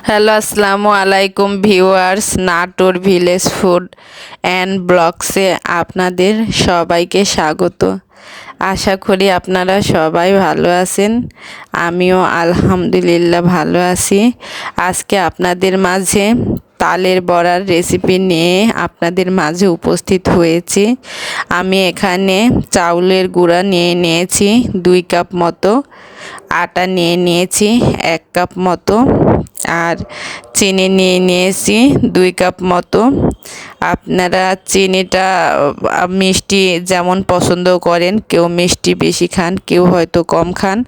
Hello আসসালামু আলাইকুম viewers, Natore village food and ব্লগসে আপনাদের সবাইকে স্বাগত। আশা করি আপনারা সবাই ভালো আছেন। আমিও আলহামদুলিল্লাহ ভালো আছি। আজকে আপনাদের মাঝে তালের বড়ার রেসিপি নিয়ে আপনাদের মাঝে উপস্থিত হয়েছি। আমি এখানে চাউলের গুঁড়া নিয়ে নিয়েছি 2 কাপ মতো, আটা নিয়ে নিয়েছি 1 কাপ মতো, আর চিনি নিয়ে নিয়েছি 2 কাপ মতো। আপনারা চিনিটা মিষ্টি যেমন পছন্দ করেন, কেউ মিষ্টি বেশি খান, কেউ হয়তো কম খান,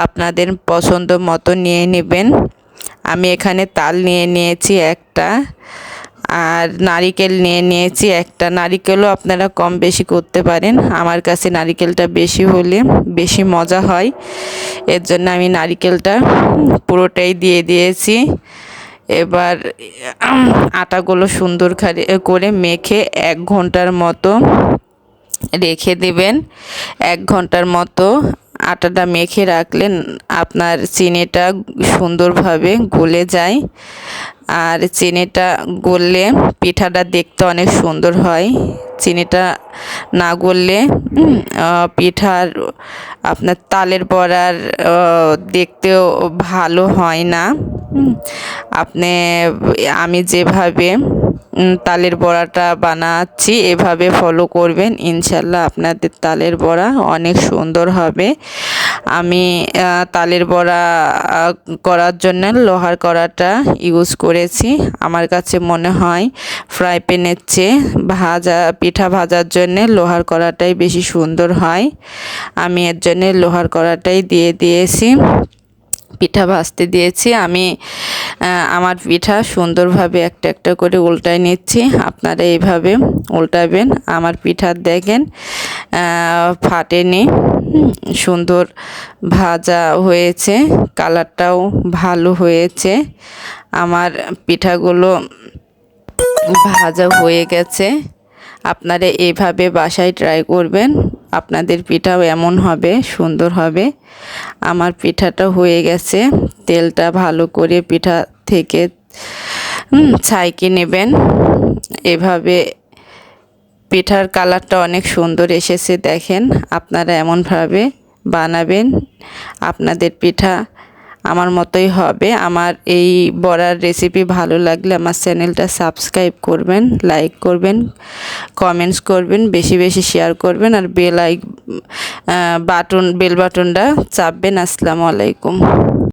আপনাদের পছন্দ মতো নিয়ে নেবেন। আমি এখানে তাল নিয়ে নিয়েছি একটা, আর নারিকেল নিয়ে নিয়েছি একটা। নারিকেলও আপনারা কম বেশি করতে পারেন, আমার কাছে নারিকেলটা বেশি হলে বেশি মজা হয়, এর জন্য আমি নারিকেলটা পুরোটাই দিয়ে দিয়েছি। এবার আটাগুলো সুন্দর করে মেখে 1 ঘন্টার মতো রেখে দেবেন। 1 ঘন্টার মতো আটাটা মেখে রাখলেন আপনার চিনিটা সুন্দরভাবে গলে যায়, আর চিনিটা গললে পিঠাটা দেখতে অনেক সুন্দর হয়। চিনিটা না গললে পিঠার আপনার তালের বড়ার দেখতেও ভালো হয় না। আমি যেভাবে তালের বড়াটা বানাচ্ছি এভাবে ফলো করবেন, ইনশাল্লাহ আপনাদের তালের বড়া অনেক সুন্দর হবে। আমি তালের বড়া করার জন্য লোহার কড়াটা ইউজ করেছি। আমার কাছে মনে হয় ফ্রাই প্যানের চেয়ে পিঠা ভাজার জন্য লোহার কড়াটাই বেশি সুন্দর হয়। আমি এর জন্য লোহার কড়াটাই দিয়ে দিয়েছি, পিঠা ভাজতে দিয়েছি। আমি আমার পিঠা সুন্দরভাবে একটা একটা করে উল্টায় নিচ্ছি। আপনারা এইভাবে উল্টাবেন। আমার পিঠা দেখেন ফাটেনি, সুন্দর ভাজা হয়েছে, কালারটাও ভালো হয়েছে। আমার পিঠাগুলো ভাজা হয়ে গেছে। আপনারা এইভাবে বাসায় ট্রাই করবেন, আপনাদের পিঠাও এমন হবে, সুন্দর হবে। আমার পিঠাটা হয়ে গেছে। তেলটা ভালো করে পিঠা থেকে ছাইকে নেবেন। এভাবে পিঠার কালারটা অনেক সুন্দর এসেছে দেখেন। আপনারা এমনভাবে বানাবেন, আপনাদের পিঠা আমার মতোই হবে। আমার এই বড়ার রেসিপি ভালো লাগলে আমার চ্যানেলটা সাবস্ক্রাইব করবেন, লাইক করবেন, কমেন্টস করবেন, বেশি বেশি শেয়ার করবেন, আর বেল বাটনটা চাপবেন। আসসালামু আলাইকুম।